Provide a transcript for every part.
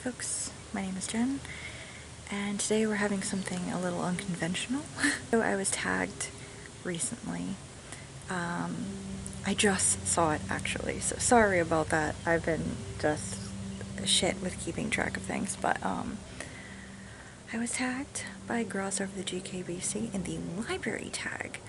folks, my name is Jen, and today we're having something a little unconventional. So I was tagged recently. I just saw it actually, so sorry about that. I've been just shit with keeping track of things, but I was tagged by Groz over the GKBC in the library tag.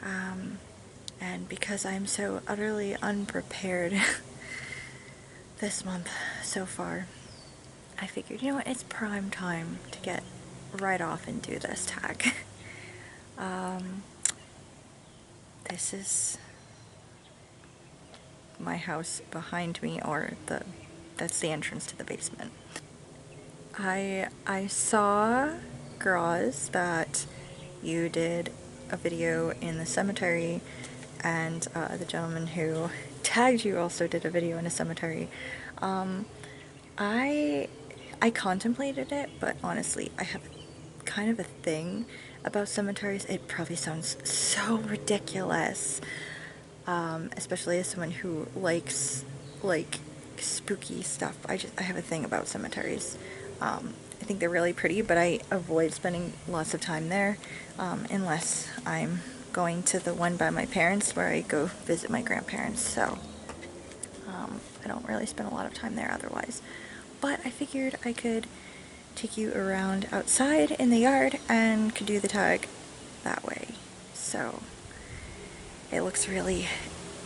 And because I'm so utterly unprepared this month so far, I figured, you know what, it's prime time to get right off and do this tag. This is my house behind me, or that's the entrance to the basement. I saw, Groz, that you did a video in the cemetery, and the gentleman who tagged you also did a video in a cemetery. I contemplated it, but honestly, I have kind of a thing about cemeteries. It probably sounds so ridiculous, especially as someone who likes, like, spooky stuff. I have a thing about cemeteries. I think they're really pretty, but I avoid spending lots of time there, unless I'm going to the one by my parents where I go visit my grandparents, so I don't really spend a lot of time there otherwise. But I figured I could take you around outside in the yard and could do the tag that way. So it looks really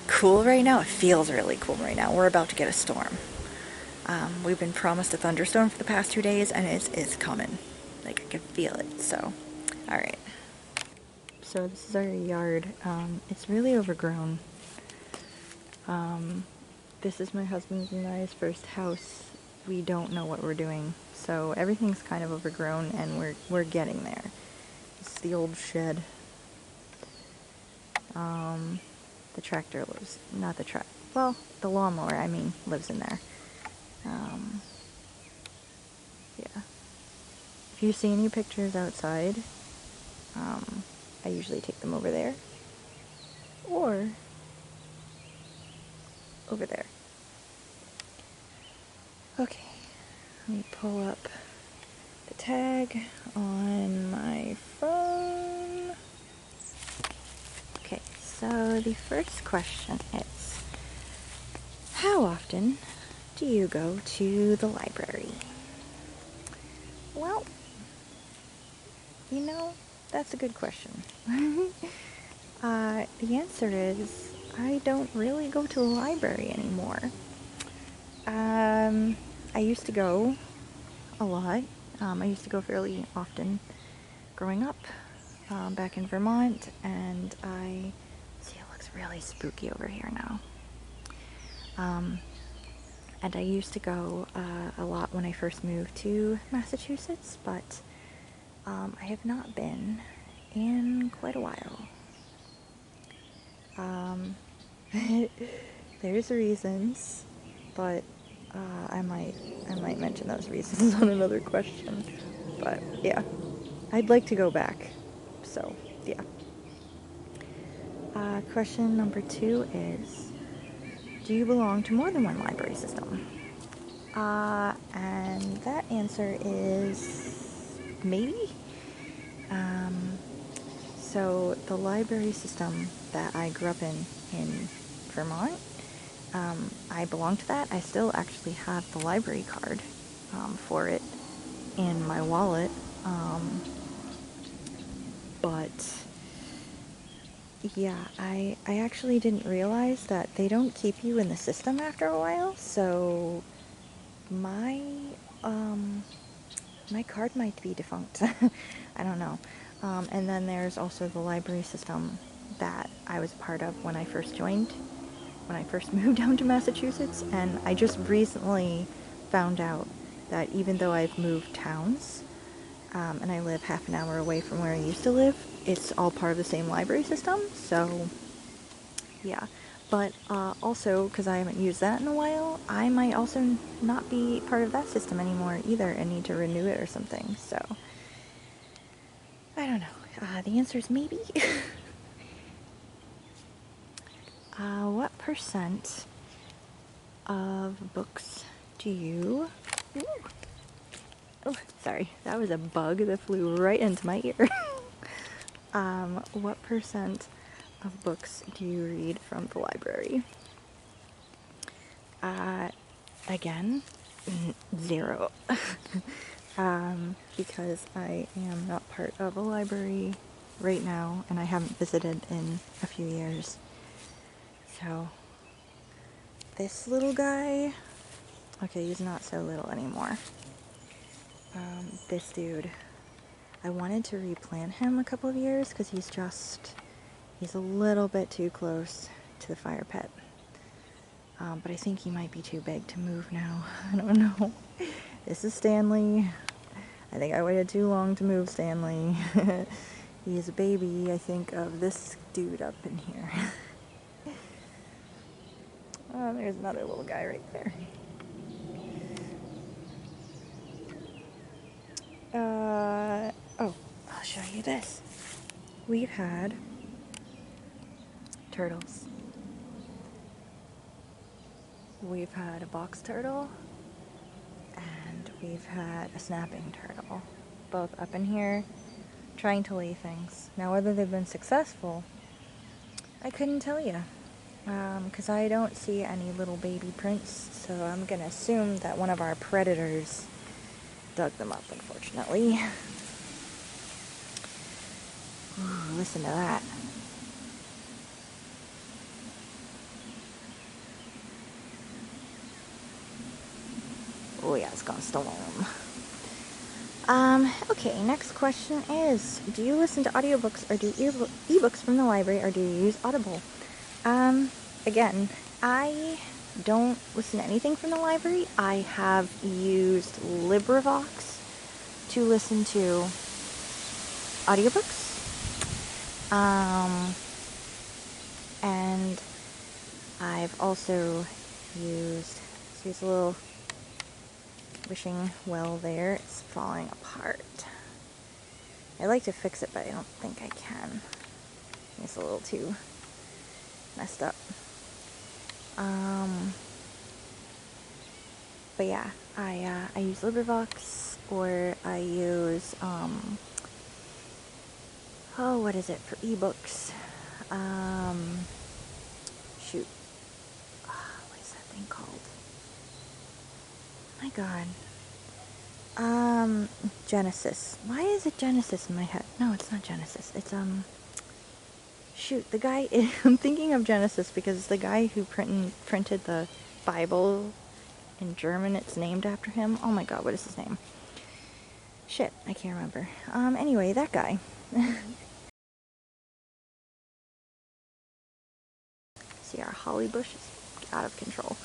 cool right now. It feels really cool right now. We're about to get a storm. We've been promised a thunderstorm for the past 2 days, and it's coming. Like, I can feel it. So, alright. So this is our yard. It's really overgrown. This is my husband's and I's first house. We don't know what we're doing, so everything's kind of overgrown, and we're getting there. It's the old shed. The tractor lives, not the well, the lawnmower, I mean, lives in there. Yeah. If you see any pictures outside, I usually take them over there, or over there. Okay, let me pull up the tag on my phone. Okay, so the first question is, how often do you go to the library? Well, you know, that's a good question. The answer is, I don't really go to the library anymore. I used to go a lot. I used to go fairly often growing up, back in Vermont, and see, it looks really spooky over here now. And I used to go a lot when I first moved to Massachusetts, but I have not been in quite a while. There's reasons, but I might mention those reasons on another question. But yeah, I'd like to go back. So yeah. Question number 2 is, do you belong to more than one library system? And that answer is maybe. So the library system that I grew up in Vermont, I belong to that. I still actually have the library card for it in my wallet, but yeah, I actually didn't realize that they don't keep you in the system after a while, so my card might be defunct. I don't know. And then there's also the library system that I was a part of when I first moved down to Massachusetts, and I just recently found out that even though I've moved towns, and I live half an hour away from where I used to live, it's all part of the same library system, so yeah. But also, because I haven't used that in a while, I might also not be part of that system anymore either and need to renew it or something, so I don't know. The answer is maybe. What percent of books do you Sorry, that was a bug that flew right into my ear. What percent of books do you read from the library? Again, 0. Because I am not part of a library right now, and I haven't visited in a few years. So, this little guy, okay, he's not so little anymore. This dude, I wanted to replant him a couple of years because he's a little bit too close to the fire pit. But I think he might be too big to move now. I don't know. This is Stanley. I think I waited too long to move Stanley. He's a baby, I think, of this dude up in here. Oh, there's another little guy right there. Oh, I'll show you this. We've had turtles. We've had a box turtle, and we've had a snapping turtle. Both up in here, trying to lay things. Now, whether they've been successful, I couldn't tell you. Because I don't see any little baby prints, so I'm gonna assume that one of our predators dug them up, unfortunately. Ooh, listen to that. Oh yeah, it's gonna storm. Okay, next question is, do you listen to audiobooks or do ebooks from the library, or do you use Audible? Again, I don't listen to anything from the library. I have used LibriVox to listen to audiobooks. And I've also used, there's a little wishing well there. It's falling apart. I'd like to fix it, but I don't think I can. It's a little too messed up. But yeah, I use LibriVox, or I use, oh, what is it for ebooks? Shoot. What is that thing called? My God. Genesis. Why is it Genesis in my head? No, it's not Genesis. It's, shoot, the guy, I'm thinking of Genesis because it's the guy who printed the Bible in German. It's named after him. Oh my God, what is his name? Shit, I can't remember. Anyway, that guy. See, our holly bush is out of control.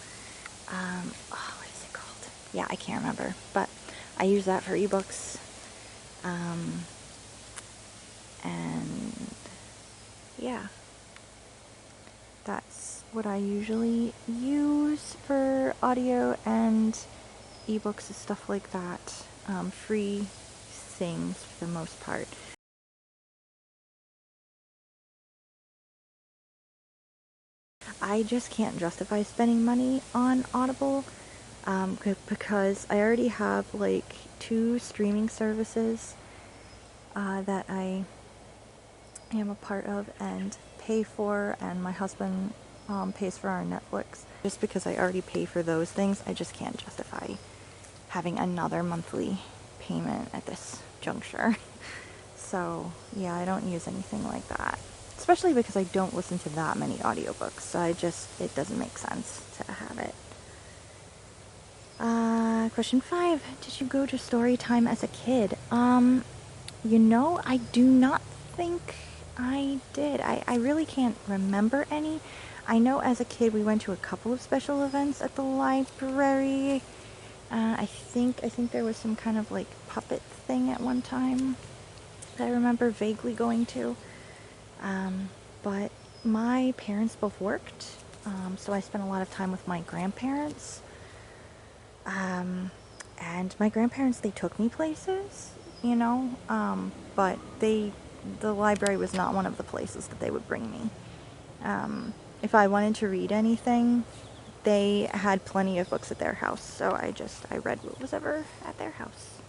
Oh, what is it called? Yeah, I can't remember, but I use that for ebooks. And yeah, that's what I usually use for audio and ebooks and stuff like that. Free things for the most part. I just can't justify spending money on Audible because I already have like 2 streaming services that I am a part of and pay for, and my husband pays for our Netflix. Just because I already pay for those things, I just can't justify having another monthly payment at this juncture. So yeah, I don't use anything like that. Especially because I don't listen to that many audiobooks, so it doesn't make sense to have it. Question 5. Did you go to story time as a kid? I do not think I did. I really can't remember any. I know as a kid we went to a couple of special events at the library. I think there was some kind of like puppet thing at one time that I remember vaguely going to. But my parents both worked, so I spent a lot of time with my grandparents. And my grandparents, they took me places, but the library was not one of the places that they would bring me. If I wanted to read anything, they had plenty of books at their house, so I read what was ever at their house.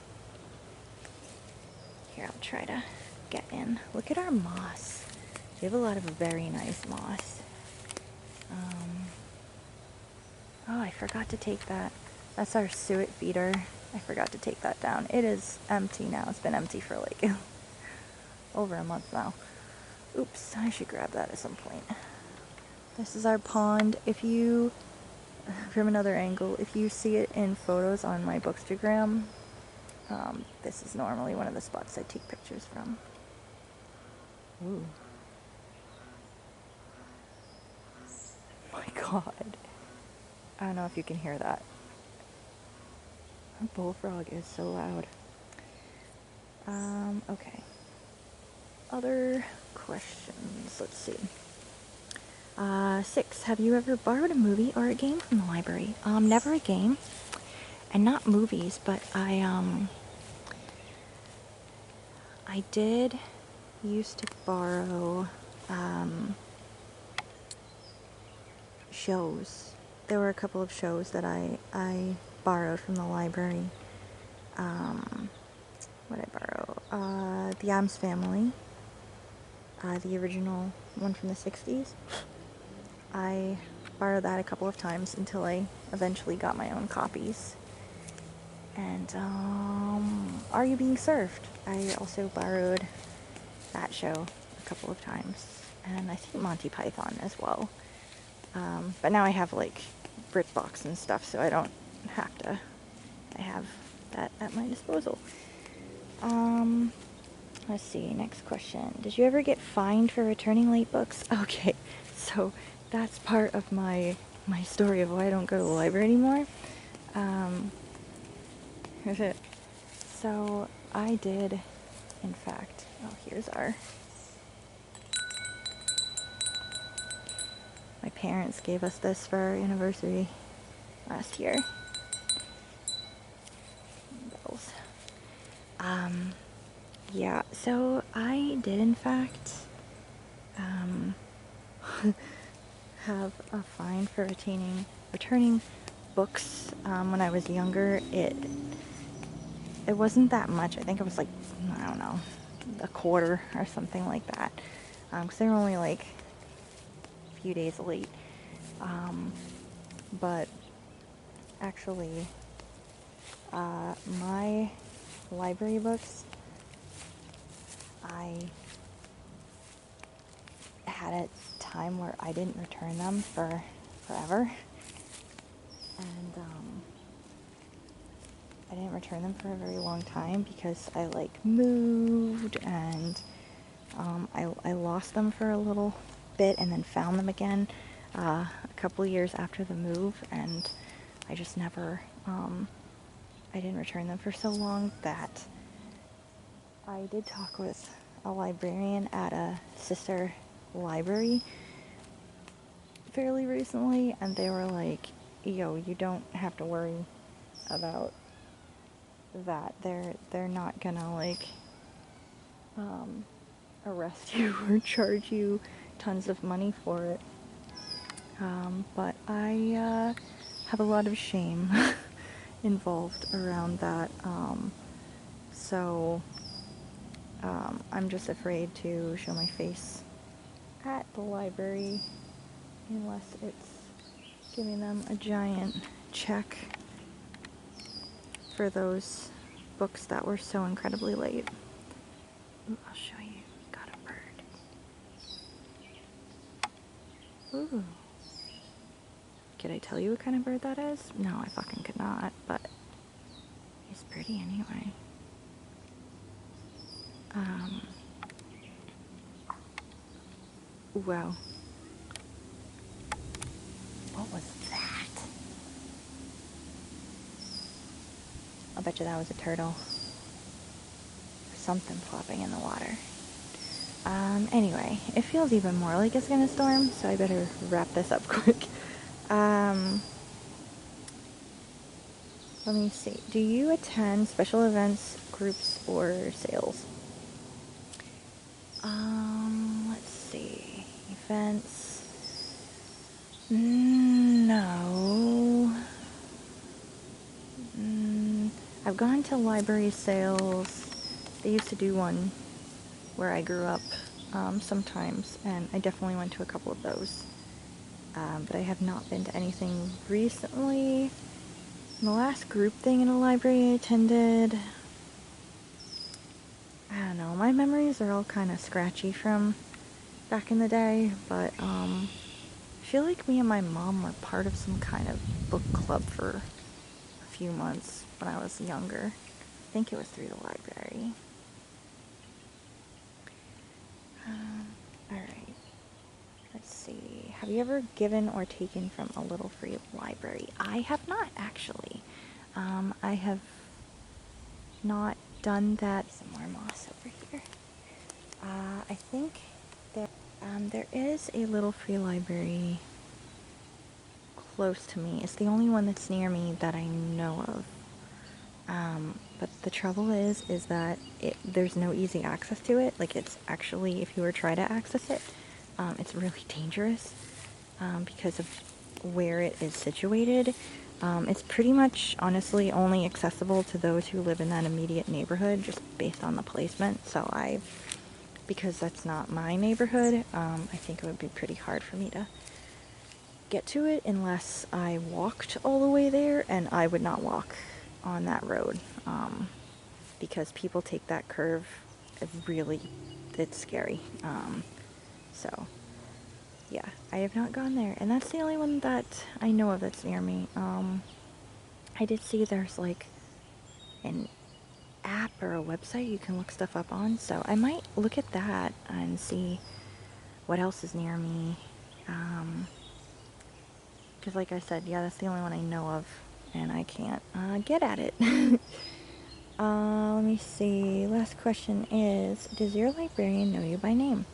Here, I'll try to get in. Look at our moss. We have a lot of very nice moss. Oh, I forgot to take that. That's our suet feeder. I forgot to take that down. It is empty now. It's been empty for like over a month now. Oops, I should grab that at some point. This is our pond. If you, from another angle, if you see it in photos on my Bookstagram, this is normally one of the spots I take pictures from. Ooh. My God. I don't know if you can hear that. A bullfrog is so loud. Okay. Other questions. Let's see. 6. Have you ever borrowed a movie or a game from the library? Never a game. And not movies, but I did used to borrow, shows. There were a couple of shows that I borrowed from the library. What did I borrow? The Addams Family. The original one from the 60s. I borrowed that a couple of times until I eventually got my own copies. And, Are You Being Served? I also borrowed that show a couple of times. And I think Monty Python as well. But now I have, like, BritBox and stuff, so I don't have to. I have that at my disposal. Let's see, next question. Did you ever get fined for returning late books? Okay, so that's part of my story of why I don't go to the library anymore. So I did, in fact, here's my parents gave us this for our anniversary last year. Bells. Yeah, so I did, in fact, have a fine for returning books. When I was younger, it wasn't that much. I think it was like, I don't know, a quarter or something like that. Because they were only like a few days late. But actually, my library books, I had a time where I didn't return them for forever. And I didn't return them for a very long time because I like moved and I lost them for a little bit and then found them again a couple years after the move, and I just never I didn't return them for so long that I did talk with a librarian at a sister library fairly recently, and they were like, yo, you don't have to worry about that. They're not gonna like arrest you or charge you tons of money for it. But I have a lot of shame involved around that. So I'm just afraid to show my face at the library unless it's giving them a giant check for those books that were so incredibly late. Ooh, I'll show you. Got a bird. Ooh. Could I tell you what kind of bird that is? No, I fucking could not, but he's pretty anyway. Wow. What was that? I'll bet you that was a turtle. Or something flopping in the water. Anyway, it feels even more like it's gonna storm, so I better wrap this up quick. Let me see. Do you attend special events, groups, or sales? Let's see. Events. No. I've gone to library sales They used to do one where I grew up sometimes, and I definitely went to a couple of those. But I have not been to anything recently. The last group thing in a library I attended, I don't know, my memories are all kind of scratchy from back in the day, but I feel like me and my mom were part of some kind of book club for a few months when I was younger. I think it was through the library. Alright, let's see. Have you ever given or taken from a little free library? I have not, actually. I have not done that. Some more moss over here. I think there is a little free library close to me. It's the only one that's near me that I know of. But the trouble is that there's no easy access to it. Like, it's actually, if you were to try to access it, it's really dangerous because of where it is situated. It's pretty much, honestly, only accessible to those who live in that immediate neighborhood, just based on the placement. So because that's not my neighborhood, I think it would be pretty hard for me to get to it unless I walked all the way there, and I would not walk on that road because people take that curve. It's scary. So yeah, I have not gone there, and that's the only one that I know of that's near me. I did see there's like an app or a website you can look stuff up on, so I might look at that and see what else is near me. Because like I said, yeah, that's the only one I know of, and I can't get at it. Let me see. Last question is, does your librarian know you by name?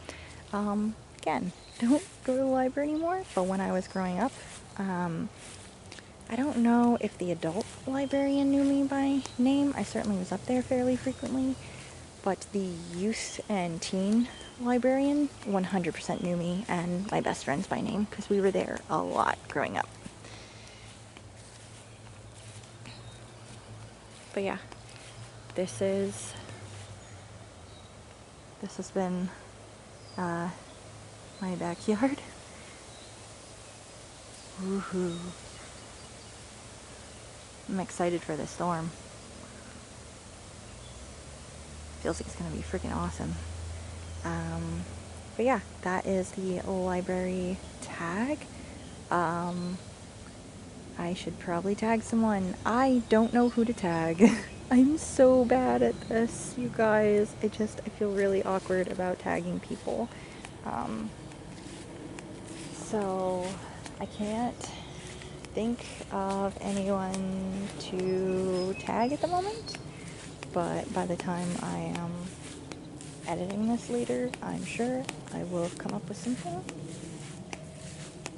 Again, don't go to the library anymore, but when I was growing up, I don't know if the adult librarian knew me by name. I certainly was up there fairly frequently, but the youth and teen librarian 100% knew me and my best friends by name, because we were there a lot growing up. But yeah, this has been my backyard. Woohoo. I'm excited for this storm. Feels like it's gonna be freaking awesome. But yeah, that is the library tag. I should probably tag someone. I don't know who to tag. I'm so bad at this, you guys. I feel really awkward about tagging people. So I can't think of anyone to tag at the moment, but by the time I am editing this later, I'm sure I will have come up with something,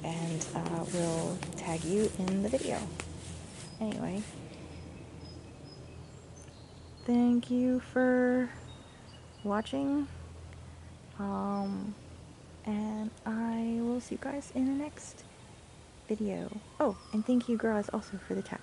and will tag you in the video. Anyway, thank you for watching, and I will see you guys in the next video. Oh, and thank you, Groz, also for the tag.